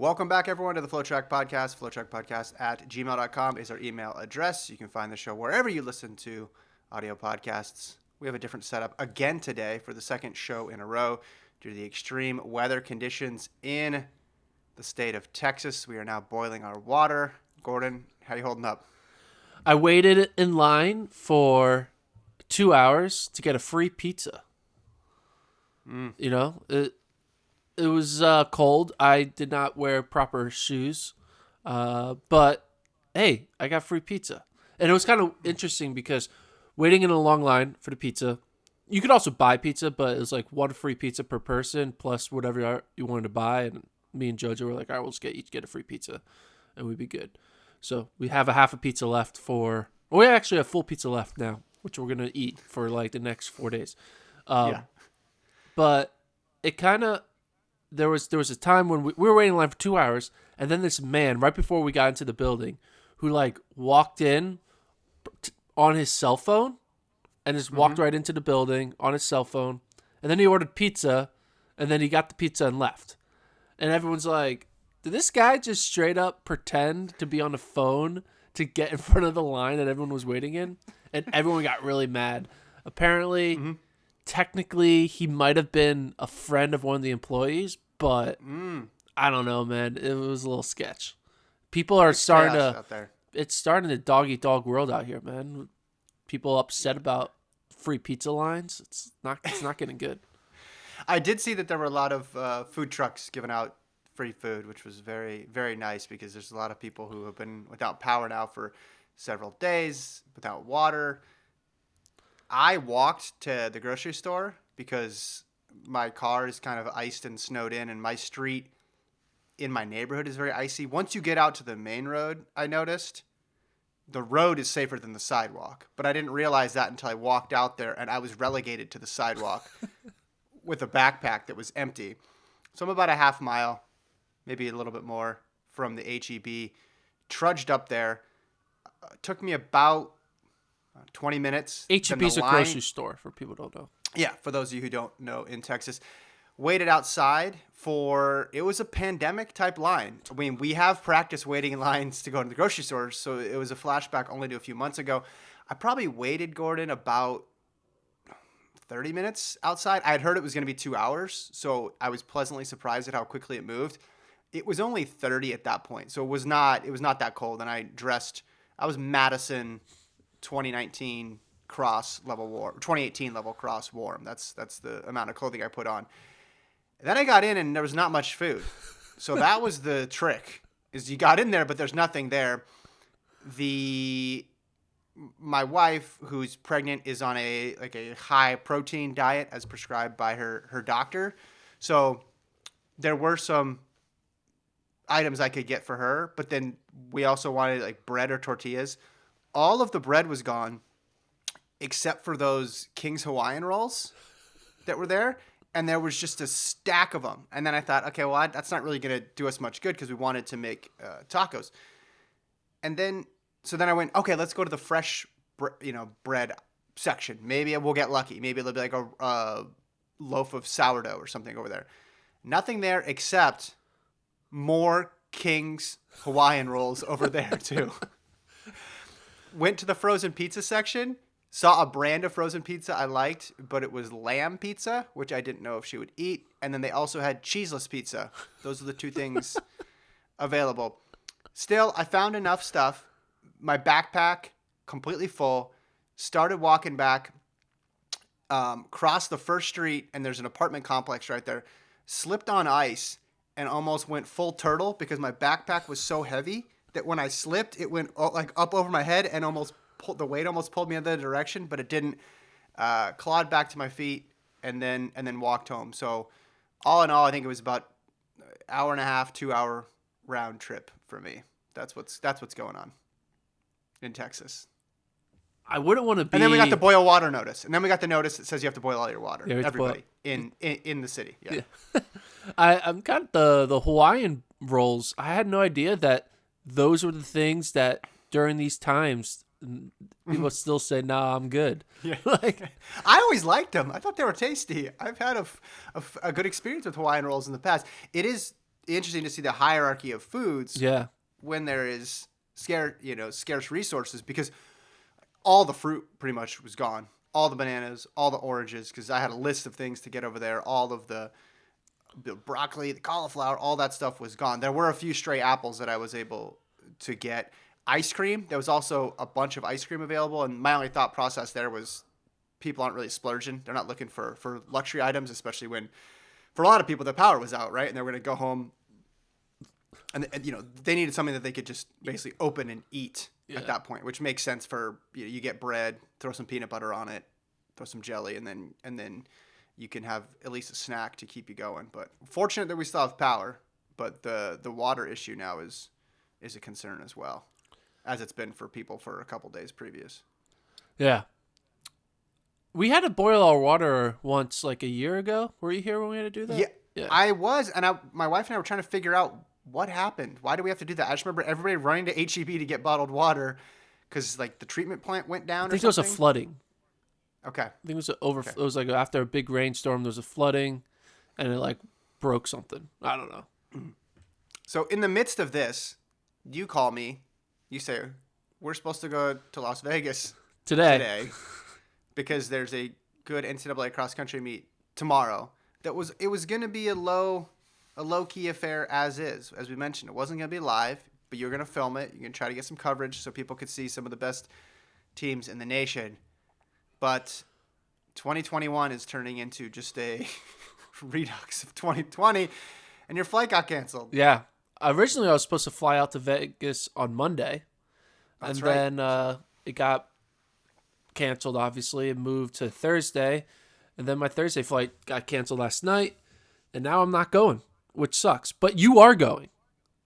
Welcome back, everyone, to the FloTrack Podcast. FloTrackPodcast at gmail.com is our email address. You can find the show wherever you listen to audio podcasts. We have a different setup again today for the second show in a row due to the extreme weather conditions in the state of Texas. We are now boiling our water. Gordon, how you holding up? I waited in line for 2 hours to get a free pizza. You know, it was cold. I did not wear proper shoes. But, hey, I got free pizza. And it was kind of interesting because waiting in a long line for the pizza, you could also buy pizza, but it was like one free pizza per person plus whatever you wanted to buy. And me and Jojo were like, all right, we'll just each get a free pizza and we'd be good. So we have a half a pizza left we actually have full pizza left now, which we're going to eat for like the next 4 days. But it kind of, there was a time when we were waiting in line for 2 hours, and then this man, right before we got into the building, who like walked in on his cell phone and just walked right into the building on his cell phone. And then he ordered pizza, and then he got the pizza and left. And everyone's like, did this guy just straight up pretend to be on the phone to get in front of the line that everyone was waiting in? And everyone got really mad. Apparently, technically, he might have been a friend of one of the employees, but I don't know, man. It was a little sketch. People are starting to... It's starting a dog-eat-dog world out here, man. People upset about free pizza lines. It's not getting good. I did see that there were a lot of food trucks giving out free food, which was very, very nice because there's a lot of people who have been without power now for several days, without water. I walked to the grocery store because my car is kind of iced and snowed in, and my street in my neighborhood is very icy. Once you get out to the main road, I noticed the road is safer than the sidewalk, but I didn't realize that until I walked out there and I was relegated to the sidewalk with a backpack that was empty. So I'm about a half mile, maybe a little bit more from the HEB, trudged up there. Took me about 20 minutes. HEB's a grocery store, for people who don't know. Yeah, for those of you who don't know, in Texas. Waited outside it was a pandemic type line. I mean, we have practiced waiting in lines to go to the grocery store, so it was a flashback only to a few months ago. I probably waited, Gordon, about 30 minutes outside. I had heard it was going to be 2 hours, so I was pleasantly surprised at how quickly it moved. It was only 30 at that point, so it was not that cold, and I was Madison 2019 cross level warm, 2018 level cross warm. That's the amount of clothing I put on. Then I got in and there was not much food. So that was the trick, is you got in there, but there's nothing there. My wife, who's pregnant, is on a high protein diet as prescribed by her doctor. So there were some items I could get for her, but then we also wanted like bread or tortillas. All of the bread was gone except for those King's Hawaiian rolls that were there. And there was just a stack of them. And then I thought, okay, well, that's not really going to do us much good because we wanted to make tacos. And then I went, okay, let's go to the fresh, bread section. Maybe we'll get lucky. Maybe it'll be like a loaf of sourdough or something over there. Nothing there except more King's Hawaiian rolls over there too. Went to the frozen pizza section. Saw a brand of frozen pizza I liked, but it was lamb pizza, which I didn't know if she would eat. And then they also had cheeseless pizza. Those are the two things available. Still, I found enough stuff. My backpack, completely full. Started walking back. Crossed the first street, and there's an apartment complex right there. Slipped on ice and almost went full turtle because my backpack was so heavy that when I slipped, it went like up over my head and the weight almost pulled me in the other direction, but it didn't. Clawed back to my feet and then walked home. So all in all, I think it was about an hour and a half, 2 hour round trip for me. That's what's going on in Texas. I wouldn't want to be. And then we got the boil water notice, and then we got the notice that says you have to boil all your water. Yeah, everybody in the city. Yeah. I'm kind of the Hawaiian rolls. I had no idea that those were the things that during these times people still say, "Nah, I'm good." Yeah. I always liked them. I thought they were tasty. I've had a good experience with Hawaiian rolls in the past. It is interesting to see the hierarchy of foods Yeah. when there is scarce resources, because all the fruit pretty much was gone. All the bananas, all the oranges, because I had a list of things to get over there. All of the broccoli, the cauliflower, all that stuff was gone. There were a few stray apples that I was able to get. Ice cream, there was also a bunch of ice cream available, and my only thought process there was people aren't really splurging. They're not looking for luxury items, especially when, for a lot of people, the power was out, right? And they were going to go home, and they needed something that they could just basically open and eat at that point, which makes sense for, you get bread, throw some peanut butter on it, throw some jelly, and then you can have at least a snack to keep you going. But fortunate that we still have power, but the water issue now is a concern as well, as it's been for people for a couple days previous. Yeah. We had to boil our water once, like a year ago. Were you here when we had to do that? Yeah. I was, and my wife and I were trying to figure out what happened. Why do we have to do that? I just remember everybody running to HEB to get bottled water because like the treatment plant went down. I think there was a flooding. Okay. I think it was It was like after a big rainstorm, there was a flooding, and it like broke something. I don't know. So in the midst of this, you call me. You say we're supposed to go to Las Vegas today because there's a good NCAA cross country meet tomorrow. It was going to be a low key affair as we mentioned. It wasn't going to be live, but you're going to film it. You're going to try to get some coverage so people could see some of the best teams in the nation. But 2021 is turning into just a redux of 2020, and your flight got canceled. Yeah. Originally, I was supposed to fly out to Vegas on Monday. That's and right. Then it got canceled, obviously. It moved to Thursday. And then my Thursday flight got canceled last night. And now I'm not going, which sucks. But you are going.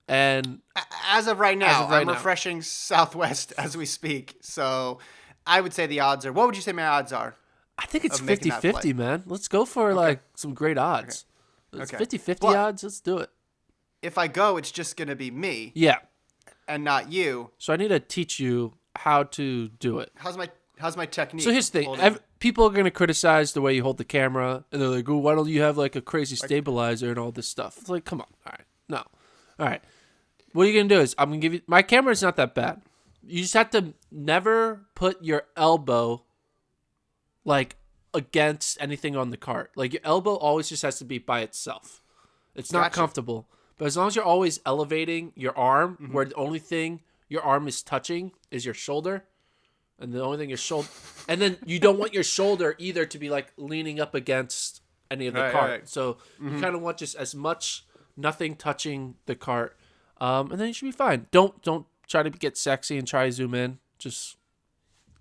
And as of right now, I'm refreshing Southwest as we speak. So I would say the odds are, what would you say my odds are? I think it's 50-50, man. Let's go for like some great odds. Okay. It's 50-50 odds. Let's do it. If I go, it's just going to be me. Yeah. And not you. So I need to teach you how to do it. How's my technique? So here's the thing. People are going to criticize the way you hold the camera. And they're like, oh, why don't you have like a crazy stabilizer and all this stuff? It's like, come on. All right. No. All right. What you're going to do is I'm going to give you... My camera is not that bad. You just have to never put your elbow like against anything on the cart. Like your elbow always just has to be by itself. It's not comfortable. But as long as you're always elevating your arm, where the only thing your arm is touching is your shoulder, and the only thing your shoulder, and then you don't want your shoulder either to be like leaning up against any of the cart. Right. So you kind of want just as much nothing touching the cart, and then you should be fine. Don't try to get sexy and try to zoom in. Just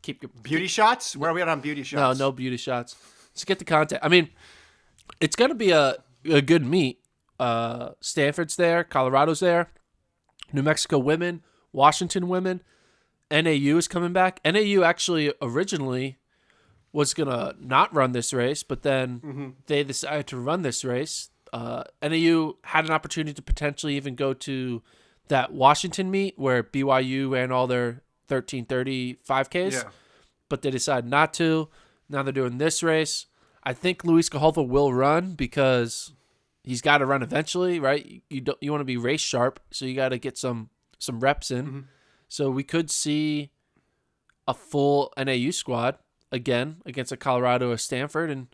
keep your beauty shots. Where are we at on beauty shots? No beauty shots. Just get the content. I mean, it's gonna be a good meet. Stanford's there, Colorado's there, New Mexico women, Washington women, NAU is coming back. NAU actually originally was gonna not run this race, but then they decided to run this race. NAU had an opportunity to potentially even go to that Washington meet where BYU ran all their 13:30 5Ks, but they decided not to. Now they're doing this race. I think Luis Cajalva will run because he's got to run eventually, right? You want to be race sharp, so you got to get some reps in. So we could see a full NAU squad again against a Colorado or Stanford and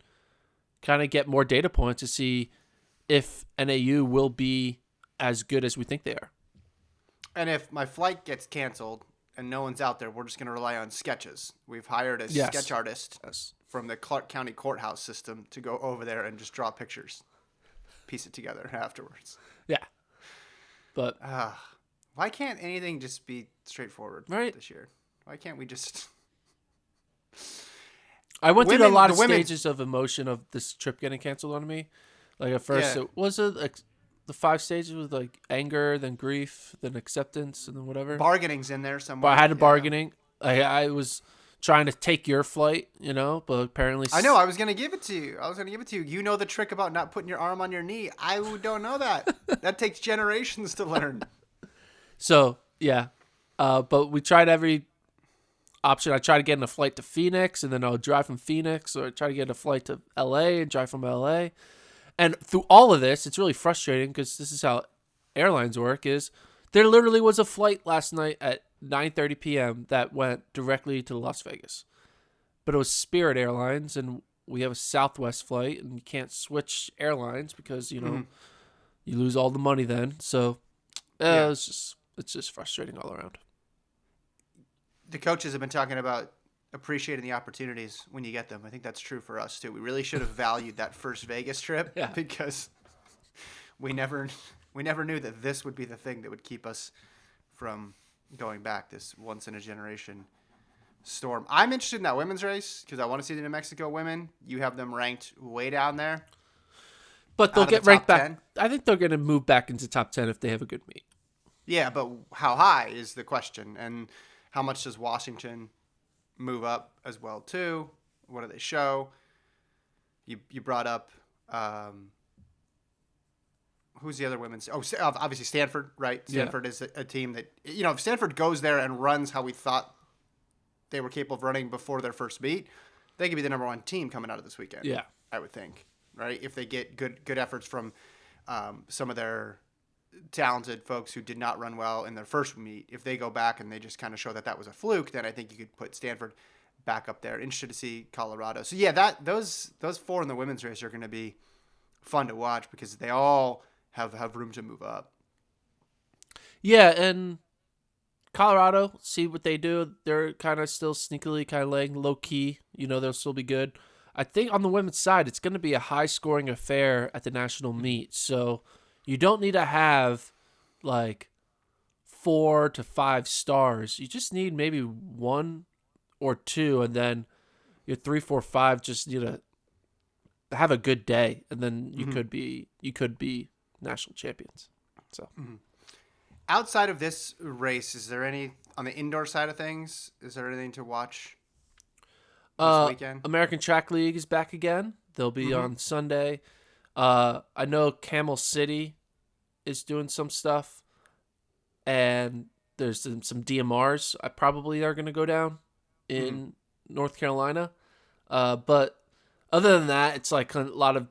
kind of get more data points to see if NAU will be as good as we think they are. And if my flight gets canceled and no one's out there, we're just going to rely on sketches. We've hired a sketch artist from the Clark County courthouse system to go over there and just draw pictures. Piece it together afterwards. Yeah. But why can't anything just be straightforward this year? Why can't we just... I went through a lot of stages of emotion of this trip getting canceled on me. Like at first, it was like the 5 stages was like anger, then grief, then acceptance, and then whatever. Bargaining's in there somewhere. But I had bargaining. I was trying to take your flight, but apparently... I know, I was going to give it to you. You know the trick about not putting your arm on your knee. I don't know that. That takes generations to learn. So, yeah. But we tried every option. I tried to get in a flight to Phoenix, and then I'll drive from Phoenix, or I try to get a flight to LA and drive from LA. And through all of this, it's really frustrating because this is how airlines work is there literally was a flight last night at 9:30 p.m. that went directly to Las Vegas. But it was Spirit Airlines, and we have a Southwest flight, and you can't switch airlines because, you lose all the money then. So it's just frustrating all around. The coaches have been talking about appreciating the opportunities when you get them. I think that's true for us too. We really should have valued that first Vegas trip because we never knew that this would be the thing that would keep us from going back, this once in a generation storm. I'm interested in that women's race because I want to see the New Mexico women. You have them ranked way down there. But they'll get ranked back. 10. I think they're going to move back into top 10 if they have a good meet. Yeah, but how high is the question, and how much does Washington move up as well too? What do they show? You brought up who's the other women's? Oh, obviously Stanford, right? Stanford is a team that, if Stanford goes there and runs how we thought they were capable of running before their first meet, they could be the number one team coming out of this weekend. Yeah, I would think, right? If they get good efforts from some of their talented folks who did not run well in their first meet, if they go back and they just kind of show that was a fluke, then I think you could put Stanford back up there. Interested to see Colorado. So yeah, those four in the women's race are going to be fun to watch because they all have room to move up. Yeah, and Colorado, see what they do. They're kind of still sneakily kind of laying low key. They'll still be good. I think on the women's side, it's going to be a high scoring affair at the national meet. So you don't need to have like 4 to 5 stars. You just need maybe 1 or 2, and then your 3, 4, 5 just need to have a good day, and then you could be national champions. So outside of this race, is there any on the indoor side of things? Is there anything to watch this weekend? American Track League is back again. They'll be on Sunday. I know Camel City is doing some stuff, and there's some DMRs I probably are going to go down in North Carolina. But other than that, it's like a lot of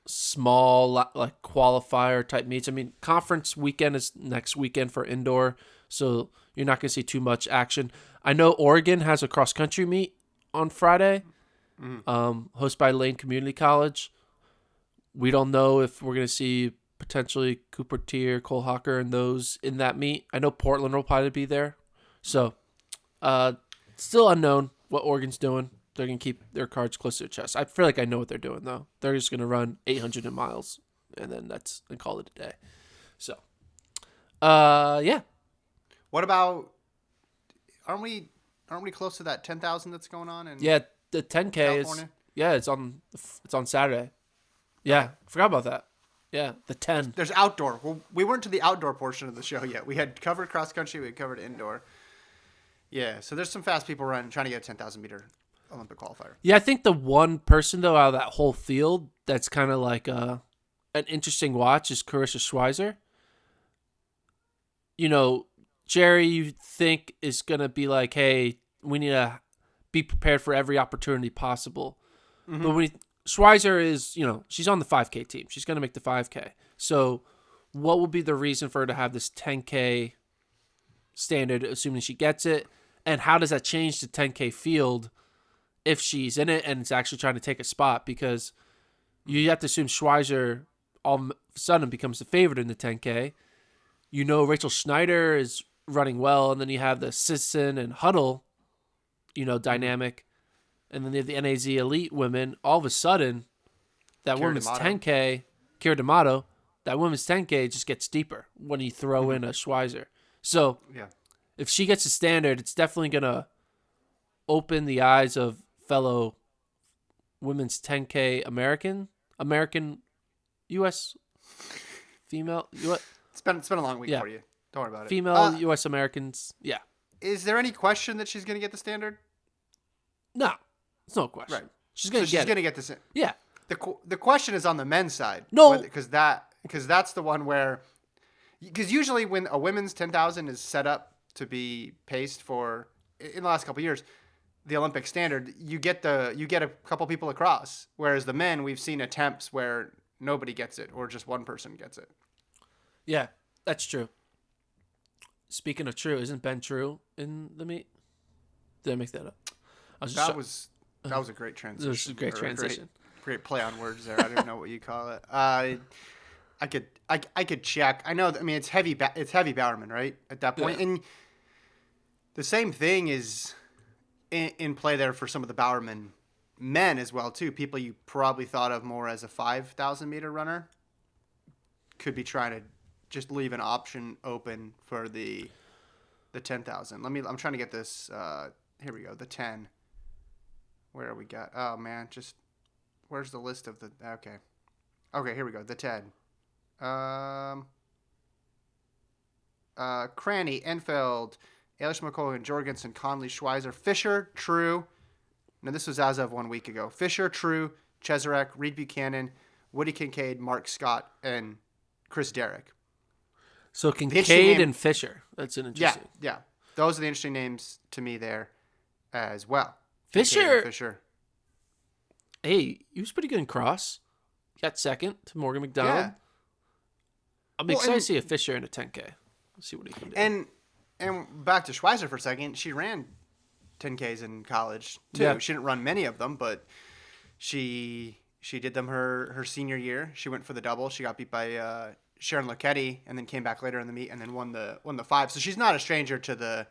small like qualifier type meets. I mean, conference weekend is next weekend for indoor, so you're not going to see too much action. I know Oregon has a cross country meet on Friday, hosted by Lane Community College. We don't know if we're going to see potentially Cooper Tier, Cole Hawker, and those in that meet. I know Portland will probably be there. So, still unknown what Oregon's doing. They're going to keep their cards close to their chest. I feel like I know what they're doing, though. They're just going to run 800 miles, and then call it a day. So, yeah. What about, aren't we close to that 10,000 that's going on? Yeah, the 10K California? it's on Saturday. Yeah, I forgot about that. Yeah, the 10. There's outdoor. Well, we weren't to the outdoor portion of the show yet. We had covered cross country. We had covered indoor. Yeah, so there's some fast people trying to get a 10,000 meter Olympic qualifier. Yeah, I think the one person though out of that whole field that's kind of like an interesting watch is Carissa Schweizer. Jerry, you think is gonna be like, hey, we need to be prepared for every opportunity possible. But when Schweizer is, she's on the 5K team. She's going to make the 5K. So what would be the reason for her to have this 10K standard, assuming she gets it? And how does that change the 10K field if she's in it and it's actually trying to take a spot? Because you have to assume Schweizer all of a sudden becomes the favorite in the 10K. Rachel Schneider is running well, and then you have the Sisson and Huddle, dynamic. And then they have the NAZ Elite women. All of a sudden, that women's 10K, Kira D'Amato, that women's 10K just gets deeper when you throw in a Schweizer. So, if she gets a standard, it's definitely going to open the eyes of fellow women's 10K American U.S. female. It's been a long week for you. Don't worry about it. Female U.S. Americans. Yeah. Is there any question that she's going to get the standard? No. It's no question. Right. She's going to get this. Yeah. The question is on the men's side. No. Because that's the one where, because usually when a women's 10,000 is set up to be paced for, in the last couple of years, the Olympic standard, you get a couple people across. Whereas the men, we've seen attempts where nobody gets it or just one person gets it. Yeah, that's true. Speaking of true, isn't Ben True in the meet? Did I make that up? I was just That was a great This was a transition. great Or a transition. great play on words there. I don't know what you call it. I could check. I know. I mean, it's heavy. It's heavy Bowerman, right? At that point, Yeah. and the same thing is in play there for some of the Bowerman men as well too. People you probably thought of more as a 5,000-meter runner could be trying to just leave an option open for the 10,000. I'm trying to get this. Here we go. The 10. Where we got? Oh man, just where's the list of the? Okay. Here we go. The 10. Cranny, Enfeld, Elish McColgan, Jorgensen, Conley, Schweizer, Fisher, True. Now this was as of 1 week ago. Fisher, True, Cheserek, Reed Buchanan, Woody Kincaid, Mark Scott, and Chris Derrick. So Kincaid and Fisher. That's an interesting. Yeah. Those are the interesting names to me there as well. Fisher. Hey, he was pretty good in cross. Got second to Morgan McDonald. Yeah. I'm excited to see a Fisher in a 10K. Let's see what he can do. And back to Schweizer for a second. She ran 10Ks in college too. Yeah. She didn't run many of them, but she did them her senior year. She went for the double. She got beat by Sharon Lucchetti and then came back later in the meet and then won the 5. So she's not a stranger to the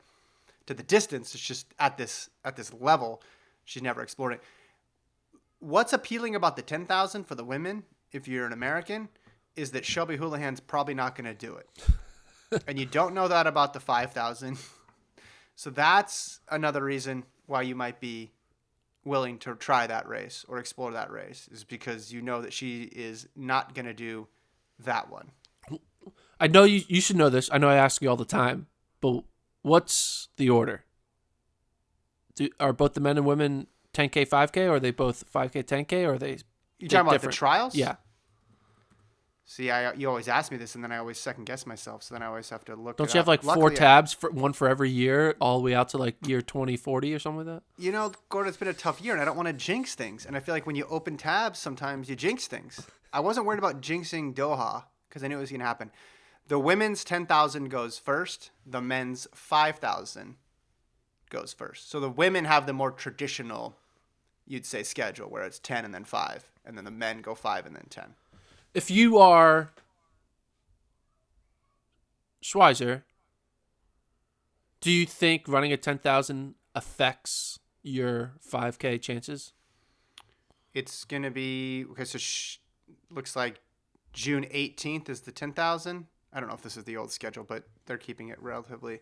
distance. It's just at this level, she's never explored it. What's appealing about the 10,000 for the women, if you're an American, is that Shelby Houlihan's probably not going to do it. And you don't know that about the 5,000. So that's another reason why you might be willing to try that race or explore that race, is because you know that she is not going to do that one. I know you should know this. I know I ask you all the time, but what's the order? Are both the men and women 10K, 5K, or are they both 5K, 10K, or are they? You talking about different? the trials? Yeah. See, you always ask me this, and then I always second guess myself. So then I always have to look. Don't you have like Luckily, 4 tabs, one for every year, all the way out to like year 2040 or something like that? You know, Gordon, it's been a tough year, and I don't want to jinx things. And I feel like when you open tabs, sometimes you jinx things. I wasn't worried about jinxing Doha because I knew it was going to happen. The women's 10,000 goes first. The men's 5,000 goes first. So the women have the more traditional, you'd say, schedule where it's 10 and then 5, and then the men go 5 and then 10. If you are Schweizer, do you think running a 10,000 affects your 5K chances? It's going to be, okay, so looks like June 18th is the 10,000. I don't know if this is the old schedule, but they're keeping it relatively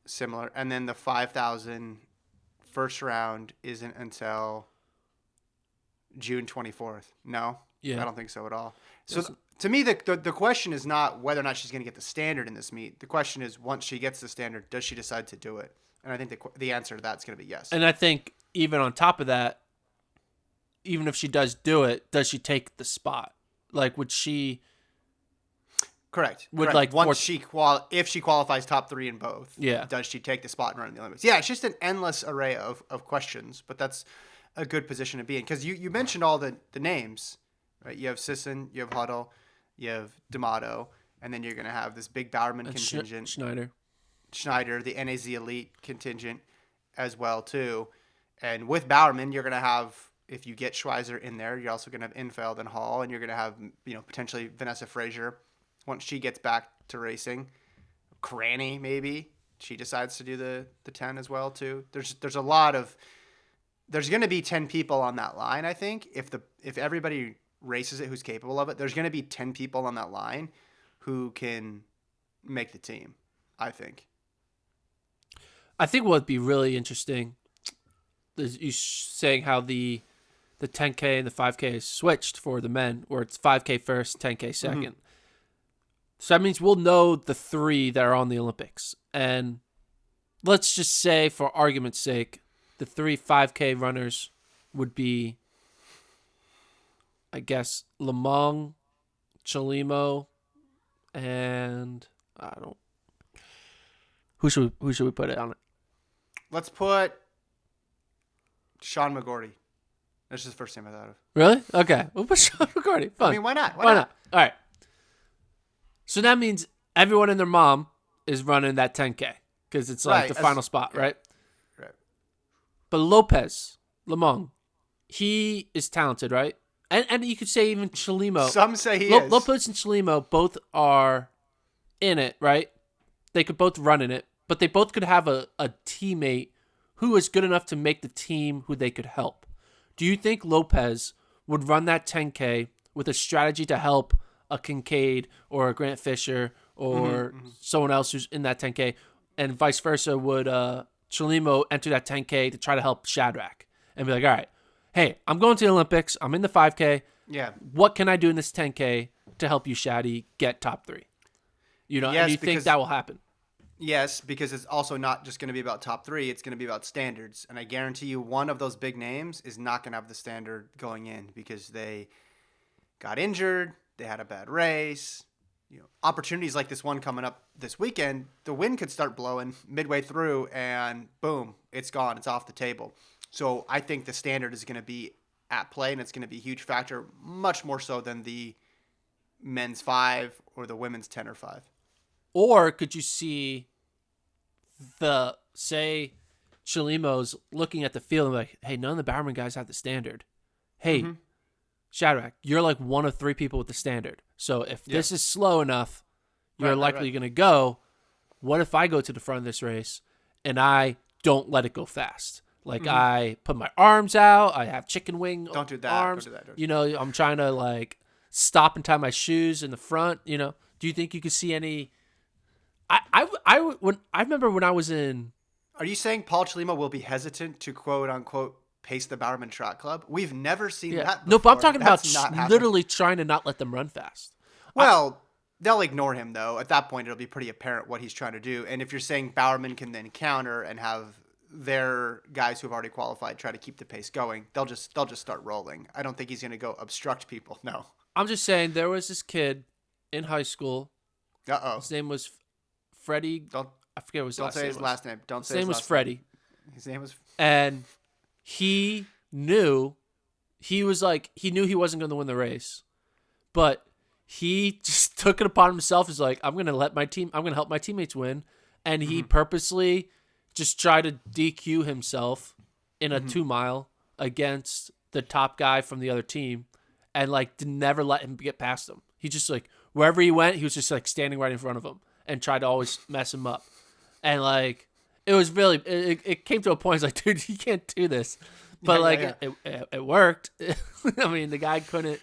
similar. And then the 5,000 first round isn't until June 24th. No? Yeah. I don't think so at all. So to me, the question is not whether or not she's going to get the standard in this meet. The question is, once she gets the standard, does she decide to do it? And I think the answer to that is going to be yes. And I think even on top of that, even if she does do it, does she take the spot? Like, would she? Correct. Like once if she qualifies top 3 in both, yeah, does she take the spot and run in the Olympics? Yeah, it's just an endless array of questions, but that's a good position to be in because you mentioned all the names, right? You have Sisson, you have Huddle, you have D'Amato, and then you're going to have this big Bowerman contingent, Schneider, the NAZ Elite contingent as well too, and with Bowerman you're going to have, if you get Schweizer in there, you're also going to have Infeld and Hall, and you're going to have potentially Vanessa Frazier. Once she gets back to racing, Cranny maybe she decides to do the 10 as well too. There's a lot of, there's going to be 10 people on that line. I think if everybody races it who's capable of it, there's going to be 10 people on that line who can make the team. I think what would be really interesting is you saying how the 10K and the 5K is switched for the men, where it's 5K first, 10K second. Mm-hmm. So that means we'll know the 3 that are on the Olympics. And let's just say, for argument's sake, the 3 5K runners would be, I guess, Lamong, Chalimo, and who should we put it on it? Let's put Sean McGorty. That's just the first name I thought of. Really? Okay. We'll put Sean McGorty. Fun. I mean, why not? Why not? All right. So that means everyone and their mom is running that 10K because it's like Right. the final spot, Yeah. right? Right. But Lopez, Lamong, he is talented, right? And you could say even Chalimo. Some say he is. Lopez and Chalimo both are in it, right? They could both run in it, but they both could have a teammate who is good enough to make the team who they could help. Do you think Lopez would run that 10K with a strategy to help a Kincaid or a Grant Fisher or someone else who's in that 10K, and vice versa? Would Chalimo enter that 10K to try to help Shadrack and be like, all right, hey, I'm going to the Olympics. I'm in the 5K. Yeah. What can I do in this 10K to help you, Shaddy, get top 3? You know, Yes, and you think because- that will happen? Yes, because it's also not just going to be about top 3. It's going to be about standards. And I guarantee you one of those big names is not going to have the standard going in because they got injured. They had a bad race. You know, opportunities like this one coming up this weekend, the wind could start blowing midway through and boom, it's gone. It's off the table. So I think the standard is going to be at play and it's going to be a huge factor, much more so than the men's 5 or the women's 10 or 5. Or could you see say Chalimo's looking at the field and like, hey, none of the Bowerman guys have the standard. Hey, Shadrack, you're like one of 3 people with the standard. So if this is slow enough, you're likely going to go. What if I go to the front of this race and I don't let it go fast? Like I put my arms out, I have chicken wing Don't do that. arms. Don't do that. You know, I'm trying to like stop and tie my shoes in the front. You know, do you think you could see any? I remember when I was in. Are you saying Paul Chalimo will be hesitant to quote unquote pace the Bowerman Track Club? We've never seen that before. No, but I'm talking That's about not happening. literally trying to not let them run fast. Well, they'll ignore him though. At that point, it'll be pretty apparent what he's trying to do. And if you're saying Bowerman can then counter and have their guys who have already qualified try to keep the pace going, they'll just start rolling. I don't think he's going to go obstruct people. No. I'm just saying there was this kid in high school. Uh-oh. His name was Freddie. I forget what his Don't last say name his was. last name. Don't His say name his was last Freddie. name. His name was. And he knew he knew he wasn't going to win the race, but he just took it upon himself. He's like, I'm going to help my teammates win. And he purposely just tried to DQ himself in a 2-mile against the top guy from the other team and like never let him get past him. He just like, wherever he went, he was just like standing right in front of him and tried to always mess him up. And like, it was really, it came to a point, it's like, dude, you can't do this. But It worked. I mean, the guy couldn't,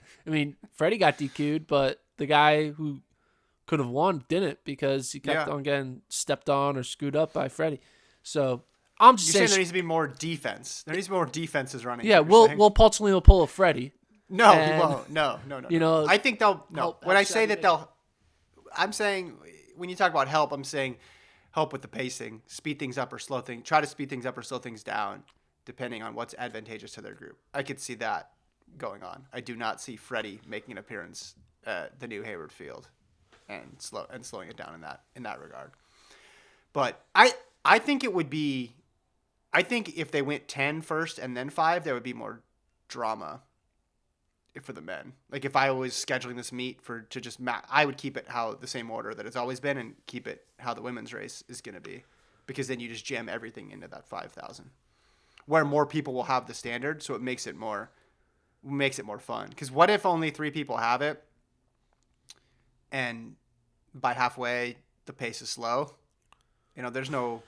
Freddie got DQ'd, but the guy who could have won didn't because he kept on getting stepped on or screwed up by Freddie. So I'm just You're saying saying there needs to be more defense. There needs to be more defenses running. yeah, We'll Paul Chalino will pull a Freddie. No, and, he won't. No. You know, I think they'll. No. help When I say that Saturday. I'm saying when you talk about help, I'm saying help with the pacing, speed things up or slow things. Try to speed things up or slow things down, depending on what's advantageous to their group. I could see that going on. I do not see Freddie making an appearance at the new Hayward Field, and slowing it down in that regard. But I think it would be. I think if they went 10 first and then 5, there would be more drama for the men. Like if I was scheduling this meet I would keep it the same order that it's always been and keep it how the women's race is going to be, because then you just jam everything into that 5,000 where more people will have the standard. So it makes it more fun. Because what if only 3 people have it and by halfway the pace is slow? You know, there's no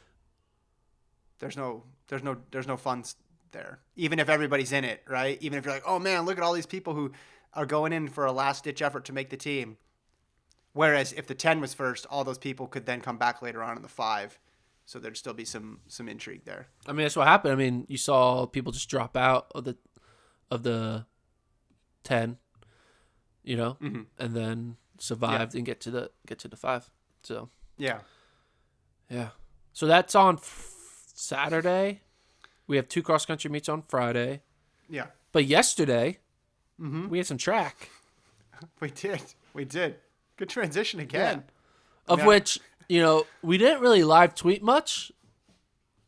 fun there. Even if everybody's in it, right? Even if you're like, oh man, look at all these people who are going in for a last ditch effort to make the team. Whereas if the 10 was first, all those people could then come back later on in the 5. So there'd still be some intrigue there. I mean, that's what happened. I mean, you saw people just drop out of the 10, you know, and then survived and get to the 5. So yeah. So that's on Saturday. We have 2 cross country meets on Friday. Yeah. But yesterday, we had some track. We did. Good transition again. Yeah. Of which, you know, we didn't really live tweet much.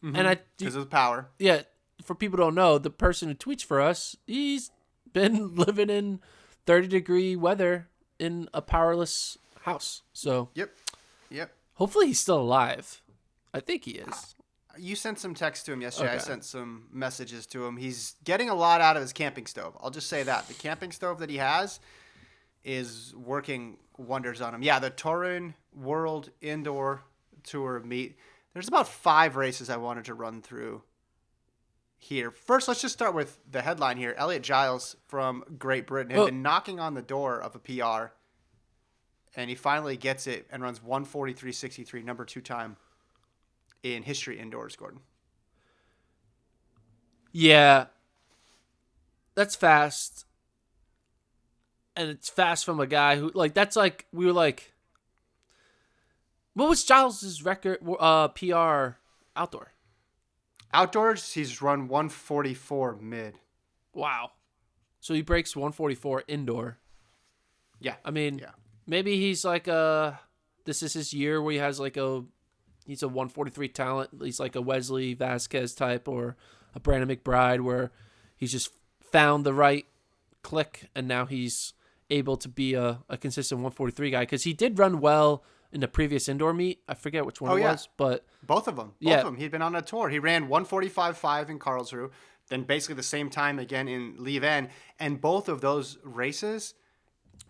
And Because of the power. Yeah, for people who don't know, the person who tweets for us, he's been living in 30-degree weather in a powerless house. So Yep. hopefully he's still alive. I think he is. You sent some text to him yesterday. Okay. I sent some messages to him. He's getting a lot out of his camping stove. I'll just say that. The camping stove that he has is working wonders on him. Yeah, the Torun World Indoor Tour meet. There's about 5 races I wanted to run through here. First, let's just start with the headline here. Elliot Giles from Great Britain had been knocking on the door of a PR, and he finally gets it and runs 1:43.63, number 2 time in history indoors, Gordon. Yeah. That's fast. And it's fast from a guy who, like, that's like, we were like, what was Giles' record, PR outdoor? Outdoors, he's run 144 mid. Wow. So he breaks 144 indoor. Yeah. I mean, yeah. maybe he's like this is his year where he has like he's a 143 talent. He's like a Wesley Vasquez type or a Brandon McBride where he's just found the right click and now he's able to be a consistent 143 guy because he did run well in the previous indoor meet. I forget which one was, but both of them. Both of them. He'd been on a tour. He ran 145.5 in Karlsruhe, then basically the same time again in Lieven, and both of those races,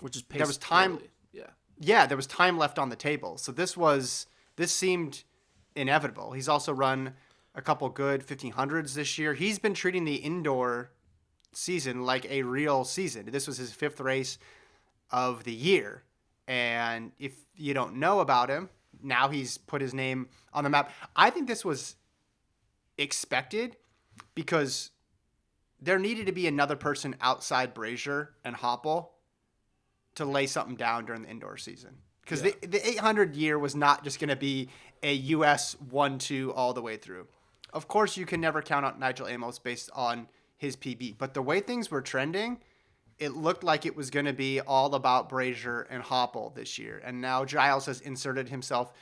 which is there was time. Slowly. Yeah, there was time left on the table. So this seemed inevitable. He's also run a couple good 1500s this year. He's been treating the indoor season like a real season. This was his 5th race of the year. And if you don't know about him, now he's put his name on the map. I think this was expected because there needed to be another person outside Brazier and Hoppel to lay something down during the indoor season. Because the 800 year was not just going to be a US 1-2 all the way through. Of course, you can never count out Nigel Amos based on his PB. But the way things were trending, it looked like it was going to be all about Brazier and Hoppel this year. And now Giles has inserted himself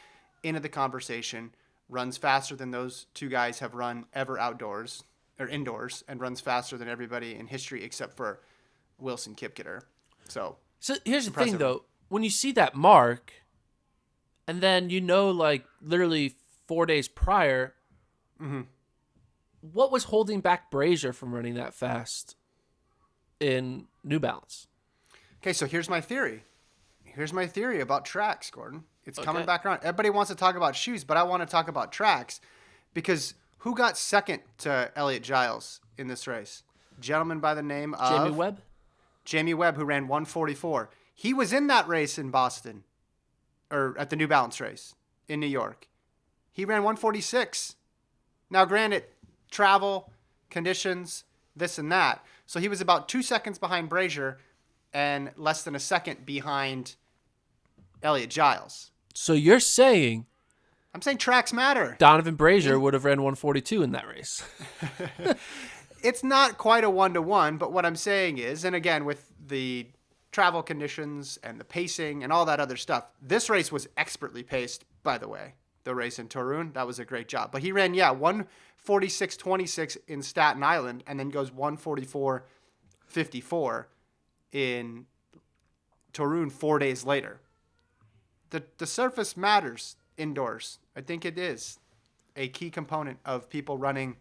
into the conversation, runs faster than those 2 guys have run ever outdoors or indoors, and runs faster than everybody in history except for Wilson Kipketer. So here's the thing, though. When you see that mark, and then like literally 4 days prior, what was holding back Brazier from running that fast in New Balance? Okay, so here's my theory. Here's my theory about tracks, Gordon. It's coming back around. Everybody wants to talk about shoes, but I want to talk about tracks because who got second to Elliot Giles in this race? Gentleman by the name of Jamie Webb? Jamie Webb, who ran 144. He was in that race in Boston, or at the New Balance race in New York. He ran 146. Now, granted, travel, conditions, this and that. So he was about 2 seconds behind Brazier and less than a second behind Elliot Giles. So you're saying... I'm saying tracks matter. Donovan Brazier would have ran 142 in that race. It's not quite a 1-to-1, but what I'm saying is, and again, with the travel conditions and the pacing and all that other stuff, this race was expertly paced, by the way. The race in Torun, that was a great job. But he ran, 146.26 in Staten Island and then goes 144.54 in Torun 4 days later. The surface matters indoors. I think it is a key component of people running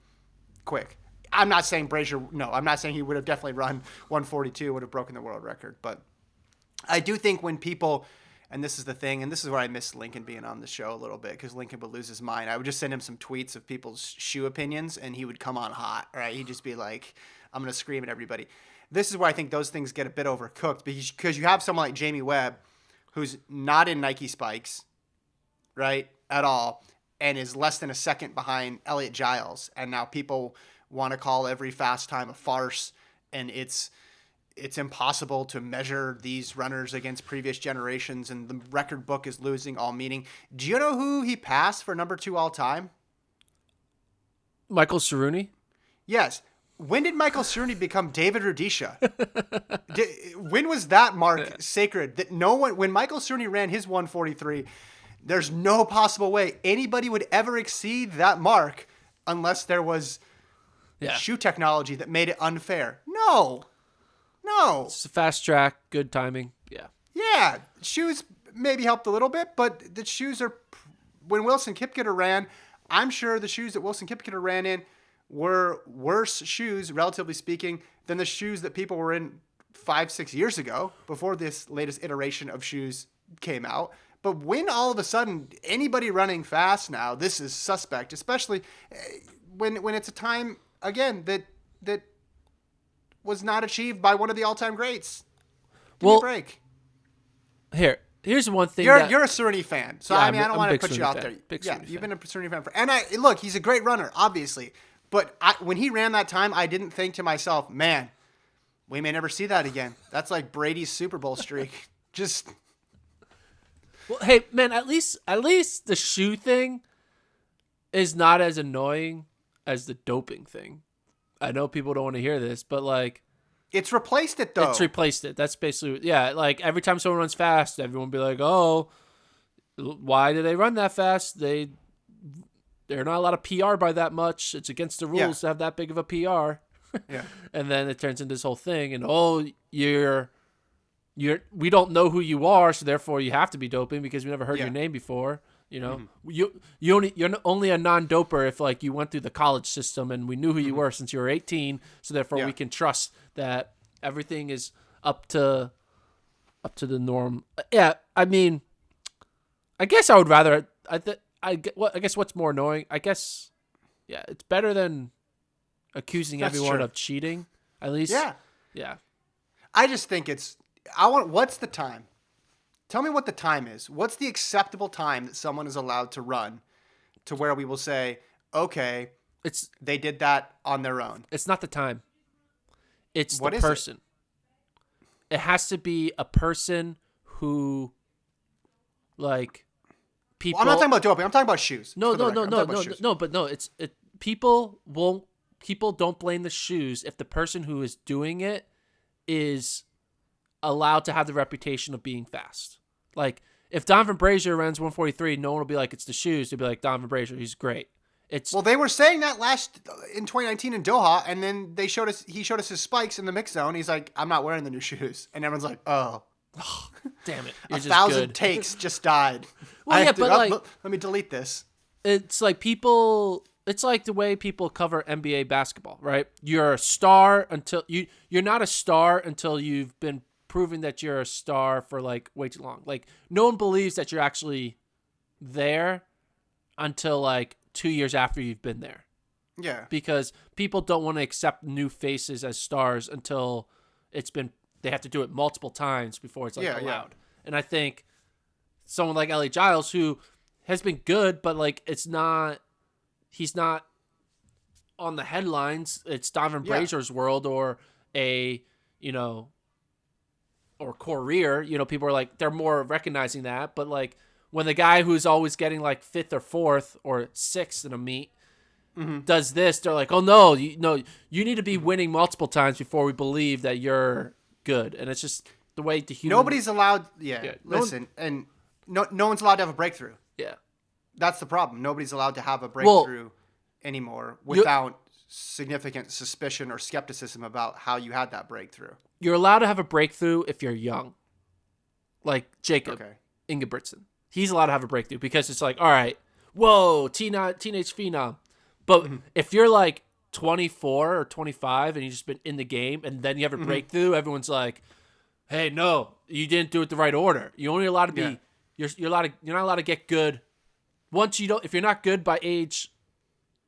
quick. I'm not saying Brazier, I'm not saying he would have definitely run 142, would have broken the world record. But I do think when people, and this is the thing, and this is where I miss Lincoln being on the show a little bit, because Lincoln would lose his mind. I would just send him some tweets of people's shoe opinions, and he would come on hot, right? He'd just be like, I'm going to scream at everybody. This is where I think those things get a bit overcooked, because you have someone like Jamie Webb, who's not in Nike spikes, right, at all, and is less than a second behind Elliot Giles. And now people want to call every fast time a farce, and it's impossible to measure these runners against previous generations, and the record book is losing all meaning. Do you know who he passed for number 2 all time? Michael Cerrone? Yes. When did Michael Cerrone become David Rudisha? When was that mark sacred? That no one, when Michael Cerrone ran his 143, there's no possible way anybody would ever exceed that mark unless there was shoe technology that made it unfair. No. It's a fast track, good timing. Yeah. Yeah. Shoes, maybe helped a little bit, but the shoes are, when Wilson Kipketer ran, I'm sure the shoes that Wilson Kipketer ran in were worse shoes, relatively speaking, than the shoes that people were in 5-6 years ago before this latest iteration of shoes came out. But when all of a sudden anybody running fast now, this is suspect, especially when it's a time, again, that was not achieved by one of the all-time greats. Give me a break. Here's one thing. You're a Cerny fan, so Yeah, I mean, I don't want to put you out fan. there. Big Cerny you've fan. been a Cerny fan and look, he's a great runner, obviously. But when he ran that time, I didn't think to myself, man, we may never see that again. That's like Brady's Super Bowl streak. Just. Well, hey man, at least the shoe thing is not as annoying as the doping thing. I know people don't want to hear this, but like. It's replaced it, though. It's replaced it. That's basically, yeah, like every time someone runs fast, everyone will be like, oh, why do they run that fast? They're not allowed to PR by that much. It's against the rules to have that big of a PR. Yeah. And then it turns into this whole thing, and we don't know who you are, so therefore you have to be doping because we never heard your name before. You know, you're only a non-doper if like you went through the college system and we knew who you were since you were 18. So therefore we can trust that everything is up to the norm. Yeah, I mean, I guess I would rather. I guess what's more annoying? I guess, yeah, it's better than accusing everyone of cheating. At least, yeah. I just think what's the time? Tell me what the time is. What's the acceptable time that someone is allowed to run to where we will say, okay, they did that on their own? It's not the time. It's the person. It has to be a person who, like, people. Well, I'm not talking about doping. I'm talking about shoes. No. But no. People don't blame the shoes if the person who is doing it is allowed to have the reputation of being fast. Like, if Donovan Brazier runs 143, no one will be like, it's the shoes. They'll be like, Donovan Brazier, he's great. Well, they were saying that in 2019 in Doha, and then he showed us his spikes in the mix zone. He's like, I'm not wearing the new shoes. And everyone's like, oh. Damn it. 1,000 takes just died. Well, let me delete this. It's like it's like the way people cover NBA basketball, right? You're a star until you're not a star until you've been proving that you're a star for like way too long. Like, no one believes that you're actually there until like 2 years after you've been there. Yeah. Because people don't want to accept new faces as stars until they have to do it multiple times before it's allowed. Yeah. And I think someone like Elliot Giles, who has been good, but like he's not on the headlines. It's Donovan Brazier's world or or Courier, people are like, they're more recognizing that. But like when the guy who's always getting like 5th or 4th or 6th in a meet does this, they're like, oh no, you need to be winning multiple times before we believe that you're good. And it's just the way the human. Nobody's allowed. Yeah. Listen, and no one's allowed to have a breakthrough. Yeah. That's the problem. Nobody's allowed to have a breakthrough anymore without significant suspicion or skepticism about how you had that breakthrough. You're allowed to have a breakthrough if you're young. Like Jacob Ingebrigtsen. He's allowed to have a breakthrough because it's like, all right, whoa, teenage phenom. But if you're like 24 or 25 and you've just been in the game and then you have a breakthrough, everyone's like, hey, no, you didn't do it the right order. You're only allowed to be you're not allowed to get good. If you're not good by age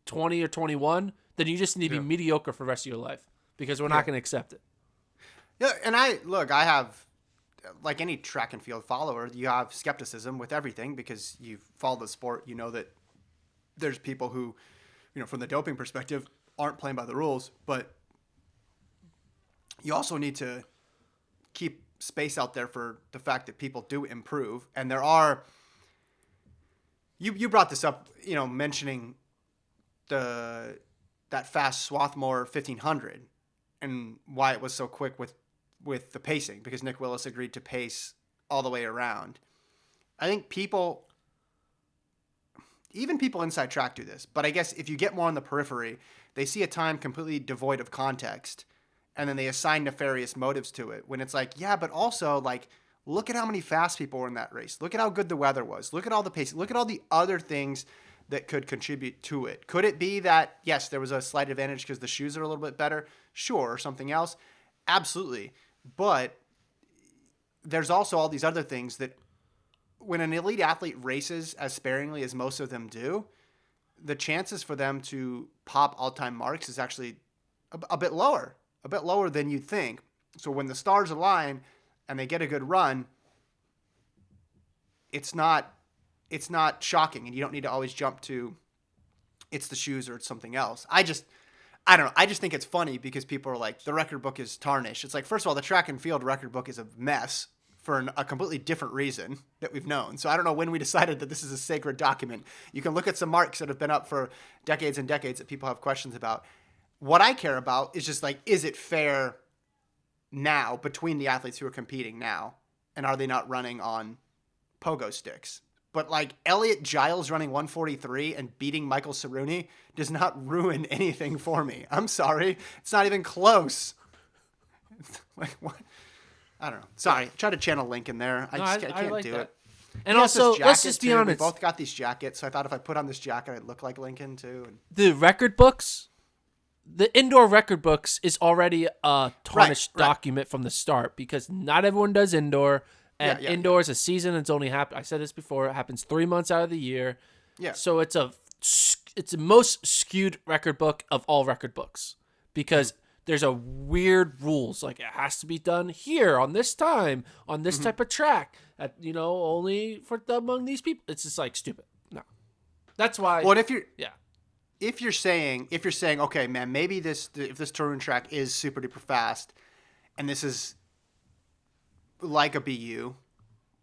20 or 21, then you just need to be mediocre for the rest of your life because we're not going to accept it. Yeah, and I have, like any track and field follower, you have skepticism with everything because you follow the sport. You know that there's people who, from the doping perspective, aren't playing by the rules, but you also need to keep space out there for the fact that people do improve. And there are, you brought this up, mentioning that fast Swarthmore 1500 and why it was so quick with the pacing, because Nick Willis agreed to pace all the way around. I think even people inside track do this, but I guess if you get more on the periphery, they see a time completely devoid of context, and then they assign nefarious motives to it when it's like, yeah, but also like Look at how many fast people were in that race. Look at how good the weather was. Look at all the pace. Look at all the other things that could contribute to it. Could it be that, yes, there was a slight advantage because the shoes are a little bit better? Sure. Or something else? Absolutely. But there's also all these other things that when an elite athlete races as sparingly as most of them do, the chances for them to pop all-time marks is actually a bit lower than you'd think. So when the stars align and they get a good run, it's not shocking, and you don't need to always jump to it's the shoes or it's something else. I don't know. I just think it's funny because people are like, the record book is tarnished. It's like, first of all, the track and field record book is a mess for a completely different reason that we've known. So I don't know when we decided that this is a sacred document. You can look at some marks that have been up for decades and decades that people have questions about. What I care about is just like, is it fair now between the athletes who are competing now? And are they not running on pogo sticks? But like Elliot Giles running 143 and beating Michael Cerrone does not ruin anything for me. I'm sorry. It's not even close. Like what? I don't know. Sorry. I tried to channel Lincoln there. I can't like do that. it. And also, let's just be honest. We both got these jackets, so I thought if I put on this jacket, I'd look like Lincoln too. And the record books, the indoor record books is already a tarnished document from the start because not everyone does indoor. And indoor is a season. It's only I said this before. It happens 3 months out of the year. Yeah. So it's the most skewed record book of all record books because there's a weird rules. Like it has to be done here on this time on this type of track. At only for among these people. It's just like stupid. No. That's why. Well, if you're saying okay, man, maybe if this touring track is super duper fast, and this is like a BU,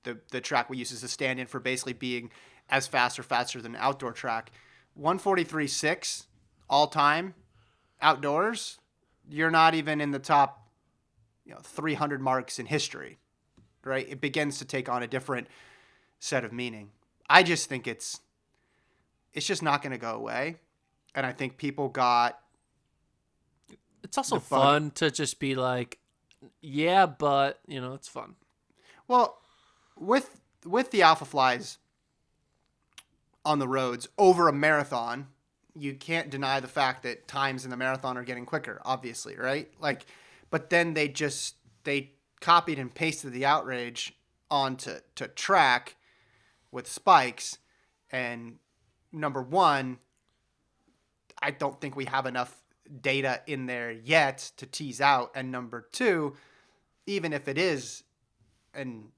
the track we use as a stand-in for basically being as fast or faster than an outdoor track, 143.6 all time outdoors, you're not even in the top 300 marks in history, right? It begins to take on a different set of meaning. I just think it's just not going to go away, and I think people got. It's also fun to just be like, yeah, but it's fun. Well, with the Alpha Flies on the roads over a marathon, you can't deny the fact that times in the marathon are getting quicker, obviously, right? Like, but then they copied and pasted the outrage onto track with spikes, and number one, I don't think we have enough data in there yet to tease out, and number two, even if it is an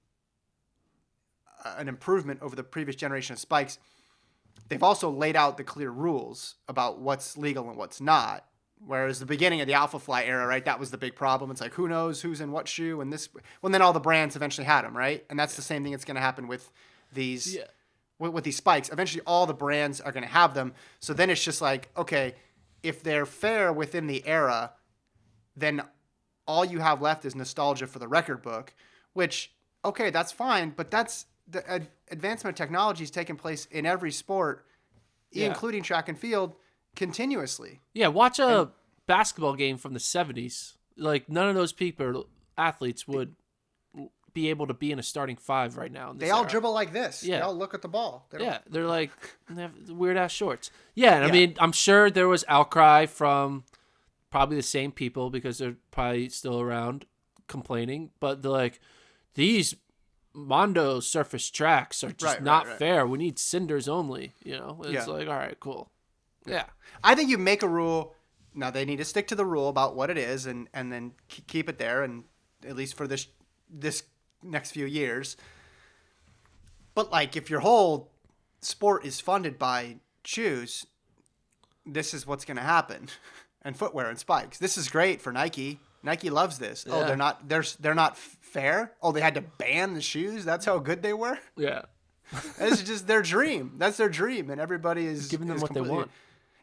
improvement over the previous generation of spikes, they've also laid out the clear rules about what's legal and what's not. Whereas the beginning of the Alpha Fly era, right, that was the big problem. It's like, who knows who's in what shoe, and this. Well, then all the brands eventually had them, right? And that's the same thing that's going to happen with these with these spikes. Eventually, all the brands are going to have them. So then it's just like, okay, if they're fair within the era, then all you have left is nostalgia for the record book, which, okay, that's fine, but that's the advancement of technology is taking place in every sport, including track and field, continuously. Yeah, watch a basketball game from the 70s. Like, none of those athletes would be able to be in a starting five right now. They all dribble like this. Yeah. They all look at the ball. They're like, they have weird-ass shorts. Yeah, and I mean, I'm sure there was outcry from probably the same people because they're probably still around complaining, but they're like, these Mondo surface tracks are just not fair. We need cinders only, It's like, all right, cool. Yeah. I think you make a rule. Now, they need to stick to the rule about what it is and then keep it there, and at least for this next few years. But, like, if your whole sport is funded by shoes, this is what's going to happen. And footwear and spikes. This is great for Nike. Nike loves this. Yeah. Oh, they're not fair? Oh, they had to ban the shoes? That's how good they were? Yeah. This is just their dream. That's their dream, and everybody is giving them what they want.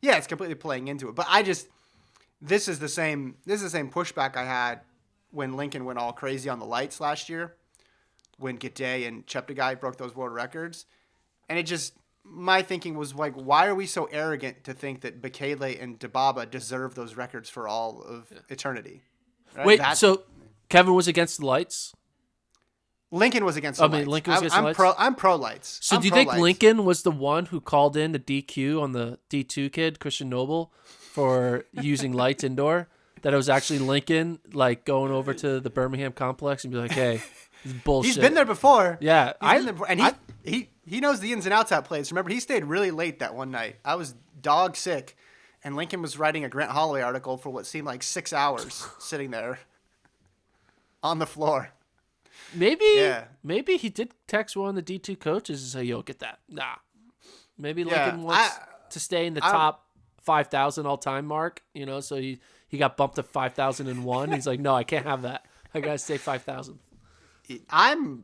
Yeah, it's completely playing into it. But this is the same pushback I had when Lincoln went all crazy on the lights last year, when Gidey and Cheptegei broke those world records. And my thinking was like, why are we so arrogant to think that Bekele and Dibaba deserve those records for all of eternity? Right? Wait, so Kevin was against the lights? Lincoln was against the lights. Lincoln was against the lights? I'm pro lights. So do you think Lincoln was the one who called in the DQ on the D2 kid, Christian Noble, for using lights indoor? That it was actually Lincoln, like, going over to the Birmingham complex and be like, hey, this is bullshit. He's been there before. Yeah. He knows the ins and outs of that place. Remember, he stayed really late that one night. I was dog sick, and Lincoln was writing a Grant Holloway article for what seemed like 6 hours sitting there on the floor. Maybe he did text one of the D2 coaches and say, yo, get that. Nah. Maybe Lincoln wants to stay in the top 5,000 all-time mark, so he got bumped to 5,001. He's like, no, I can't have that. I got to stay 5,000. I'm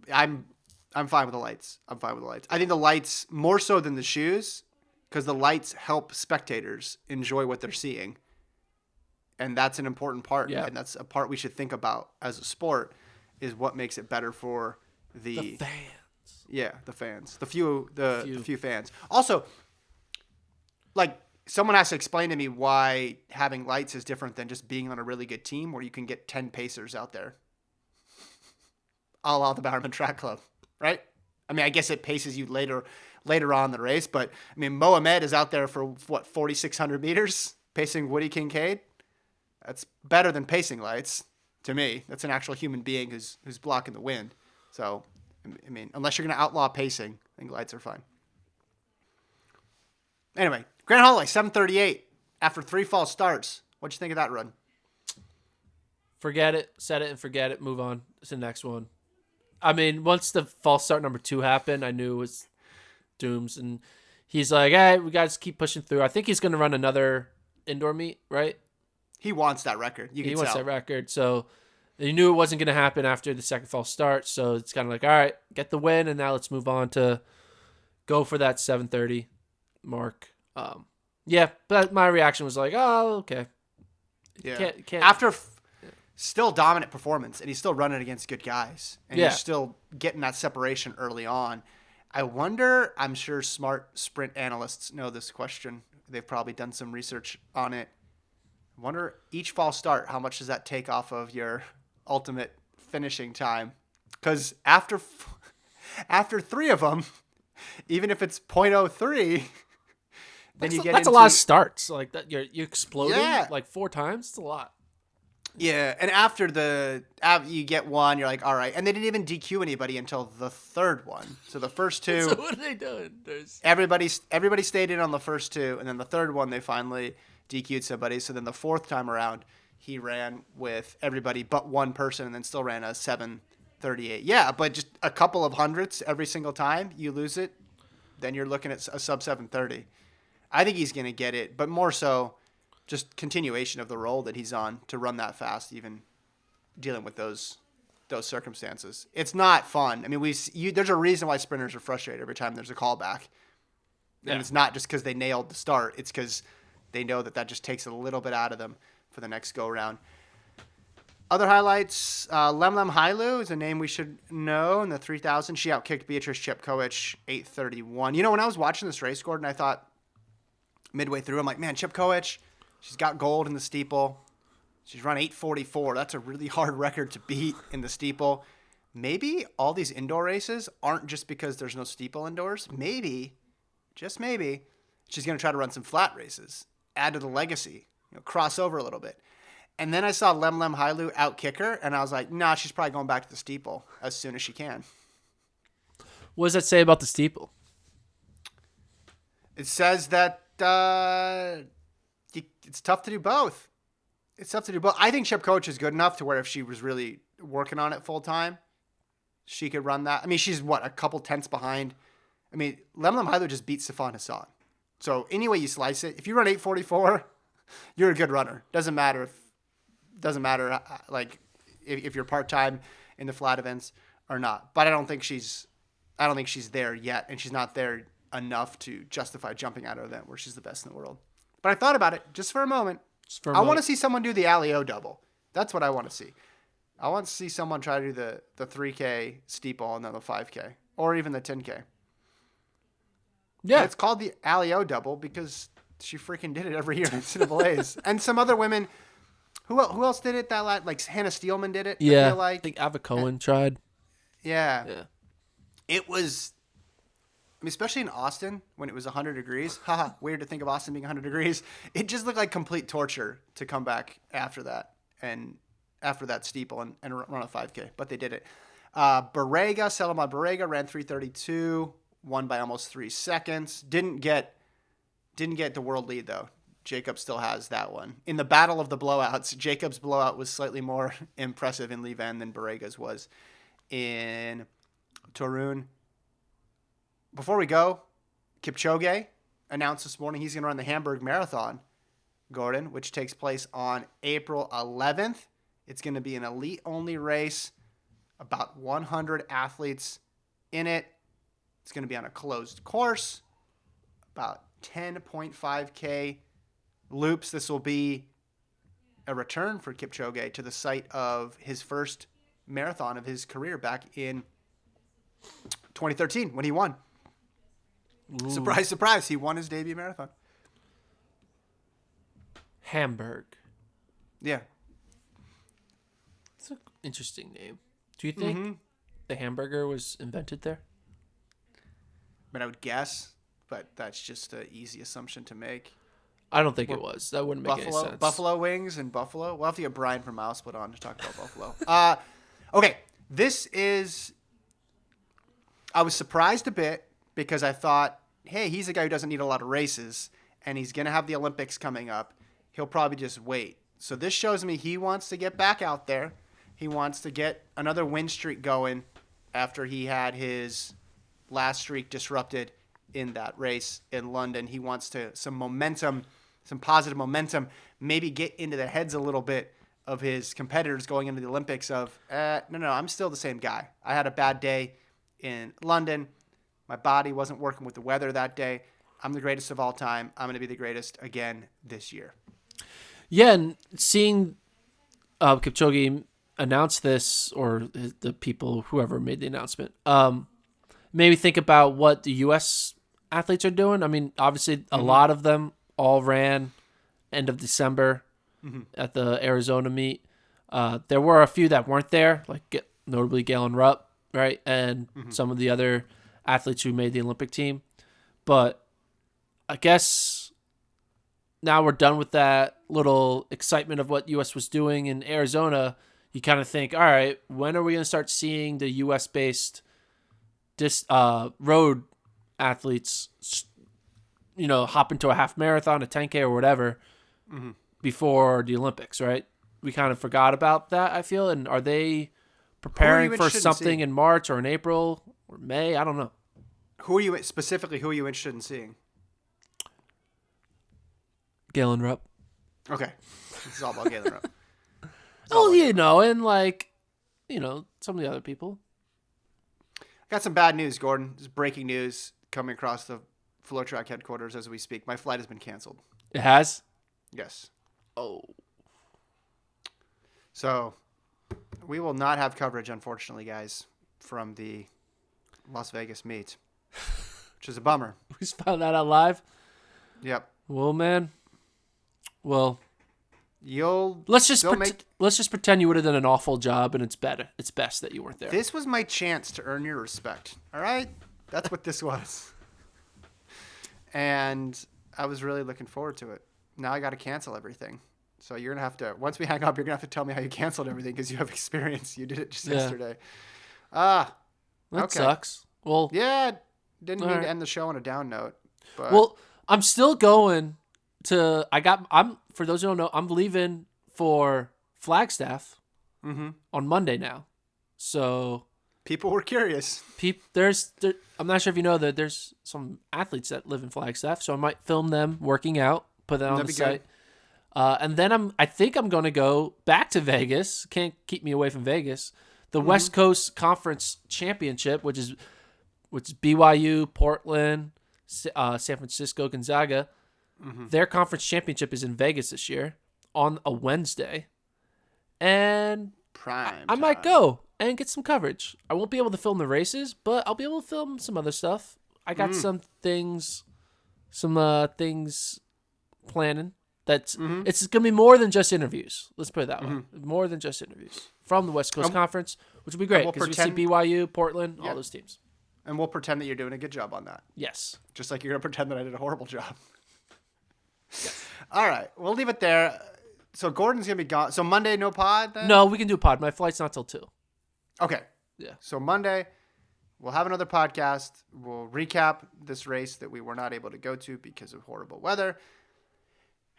fine with the lights. I think the lights more so than the shoes, because the lights help spectators enjoy what they're seeing. And that's an important part. Yeah. And that's a part we should think about as a sport, is what makes it better for the fans. Yeah, the fans. The few fans. Also, like, someone has to explain to me why having lights is different than just being on a really good team where you can get 10 pacers out there. A la the Bowerman Track Club, right? I mean, I guess it paces you later on in the race, but I mean, Mohamed is out there for 4,600 meters pacing Woody Kincaid. That's better than pacing lights to me. That's an actual human being who's blocking the wind. So, I mean, unless you're going to outlaw pacing, I think lights are fine. Anyway, Grant Holloway, 7:38 after 3 false starts. What'd you think of that run? Forget it. Set it and forget it. Move on. It's the next one. I mean, once the false start number 2 happened, I knew it was dooms. And he's like, hey, we got to keep pushing through. I think he's going to run another indoor meet, right? He wants that record. He wants that record. So you knew it wasn't going to happen after the second false start. So it's kind of like, all right, get the win. And now let's move on to go for that 7:30 mark. Yeah, but my reaction was like, oh, okay. Yeah. After still dominant performance, and he's still running against good guys, and he's still getting that separation early on. I wonder, I'm sure smart sprint analysts know this question. They've probably done some research on it. I wonder, each false start, how much does that take off of your ultimate finishing time? Because after 3 of them, even if it's 0.03, then that's a lot of starts. Like that, you're exploding like 4 times. It's a lot. Yeah, and after you get one, you're like, all right. And they didn't even DQ anybody until the 3rd one. So the first 2. So what are they doing? Everybody stayed in on the first 2, and then the 3rd one they finally DQ'd somebody. So then the 4th time around, he ran with everybody but one person, and then still ran a 7:38. Yeah, but just a couple of hundredths every single time you lose it, then you're looking at a sub 7:30. I think he's going to get it, but more so just continuation of the role that he's on to run that fast, even dealing with those circumstances. It's not fun. I mean, there's a reason why sprinters are frustrated every time there's a callback. And it's not just because they nailed the start. It's because they know that just takes a little bit out of them for the next go-round. Other highlights, Lemlem Hailu is a name we should know in the 3,000. She outkicked Beatrice Chepkoech 8:31. When I was watching this race, Gordon, I thought midway through, I'm like, man, Chepkoech, she's got gold in the steeple. She's run 8:44. That's a really hard record to beat in the steeple. Maybe all these indoor races aren't just because there's no steeple indoors. Maybe, just maybe, she's going to try to run some flat races, add to the legacy, cross over a little bit. And then I saw Lemlem Hailu outkick her, and I was like, nah, she's probably going back to the steeple as soon as she can. What does that say about the steeple? It says that it's tough to do both. I think Chepkoech is good enough to where if she was really working on it full time, she could run that. I mean, she's a couple tenths behind. I mean, Lemlem Hailu just beat Sifan Hassan. So any way you slice it, if you run 8:44, you're a good runner. Doesn't matter if you're part-time in the flat events or not. But I don't think she's there yet, and she's not there enough to justify jumping out of an event where she's the best in the world. But I thought about it just for a moment. I want to see someone do the Alley-O double. That's what I want to see. I want to see someone try to do the 3K steeple and then the 5K, or even the 10K. Yeah, and it's called the Alley-O double because she freaking did it every year in NCAA's. And some other women, who else did it that like Hannah Steelman did it? Yeah, I think Ava Cohen tried. Yeah. Yeah. It was, I mean, especially in Austin when it was 100 degrees. Haha, weird to think of Austin being 100 degrees. It just looked like complete torture to come back after that and after that steeple and run a 5K, but they did it. Salomon Barrega ran 3:32, won by almost 3 seconds. Didn't get the world lead though. Jacob still has that one. In the battle of the blowouts, Jacob's blowout was slightly more impressive in Levan than Barrega's was in Torun. Before we go, Kipchoge announced this morning he's going to run the Hamburg Marathon, Gordon, which takes place on April 11th. It's going to be an elite-only race, about 100 athletes in it. It's going to be on a closed course, about 10.5K loops. This will be a return for Kipchoge to the site of his first marathon of his career back in 2013 when he won. Ooh. Surprise, surprise. He won his debut marathon. Hamburg. Yeah. It's an interesting name. Do you think the hamburger was invented there? I mean, I would guess, but that's just an easy assumption to make. I don't think it was. That wouldn't make any sense. Buffalo wings and Buffalo. We'll have to get Brian from Milesplit on to talk about Buffalo. Okay, this is... I was surprised a bit because I thought, hey, he's a guy who doesn't need a lot of races, and he's going to have the Olympics coming up. He'll probably just wait. So this shows me he wants to get back out there. He wants to get another win streak going after he had his last streak disrupted in that race in London. He wants to some positive momentum, maybe get into the heads a little bit of his competitors going into the Olympics of, no, I'm still the same guy. I had a bad day in London. My body wasn't working with the weather that day. I'm the greatest of all time. I'm going to be the greatest again this year. Yeah, and seeing Kipchoge announce this, or the people, whoever made the announcement, maybe think about what the U.S. athletes are doing. I mean, obviously, a lot of them all ran end of December at the Arizona meet. There were a few that weren't there, like notably Galen Rupp, right? And some of the other athletes who made the Olympic team. But I guess now we're done with that little excitement of what U.S. was doing in Arizona. You kind of think, all right, when are we going to start seeing the U.S.-based road athletes, hop into a half marathon, a 10K or whatever before the Olympics, right? We kind of forgot about that, I feel. And are they preparing for something in March or in April or May? I don't know. Who are you interested in seeing? Galen Rupp. Okay. This is all about Galen Rupp. And some of the other people. Got some bad news, Gordon. This is breaking news coming across the FloTrack headquarters as we speak. My flight has been canceled. It has? Yes. Oh. So we will not have coverage, unfortunately, guys, from the Las Vegas meet, which is a bummer. We just found that out live? Yep. Well, man. Well, let's just pretend you would have done an awful job, and it's best that you weren't there. This was my chance to earn your respect. All right, that's what this was, and I was really looking forward to it. Now I got to cancel everything. So you're gonna have to, once we hang up, you're gonna have to tell me how you canceled everything because you have experience. You did it just yesterday. That sucks. Well, yeah, didn't mean to end the show on a down note. But... Well, I'm still going to. For those who don't know, I'm leaving for Flagstaff on Monday now. So people were curious. I'm not sure if you know that there's some athletes that live in Flagstaff, so I might film them working out, put that on the site. And then I think I'm going to go back to Vegas. Can't keep me away from Vegas. The West Coast Conference Championship, which is BYU, Portland, San Francisco, Gonzaga. Their conference championship is in Vegas this year on a Wednesday. And I might go and get some coverage. I won't be able to film the races, but I'll be able to film some other stuff. I got some things planning. It's going to be more than just interviews. Let's put it that way. More than just interviews. From the West Coast Conference which would be great we'll because you see pretend- BYU, Portland, Yeah. all those teams. And we'll pretend that you're doing a good job on that. Yes. Just like you're going to pretend that I did a horrible job. All right. We'll leave it there. So Gordon's going to be gone. So Monday, no pod then? No, we can do a pod. My flight's not till 2. Okay. Yeah. So Monday, we'll have another podcast. We'll recap this race that we were not able to go to because of horrible weather.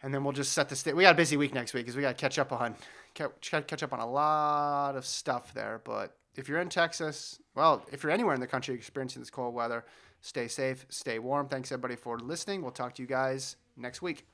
And then we'll just set the stage. We got a busy week next week because we got to catch up on a lot of stuff there. But if you're in Texas, well, if you're anywhere in the country experiencing this cold weather, stay safe, stay warm. Thanks everybody for listening. We'll talk to you guys next week.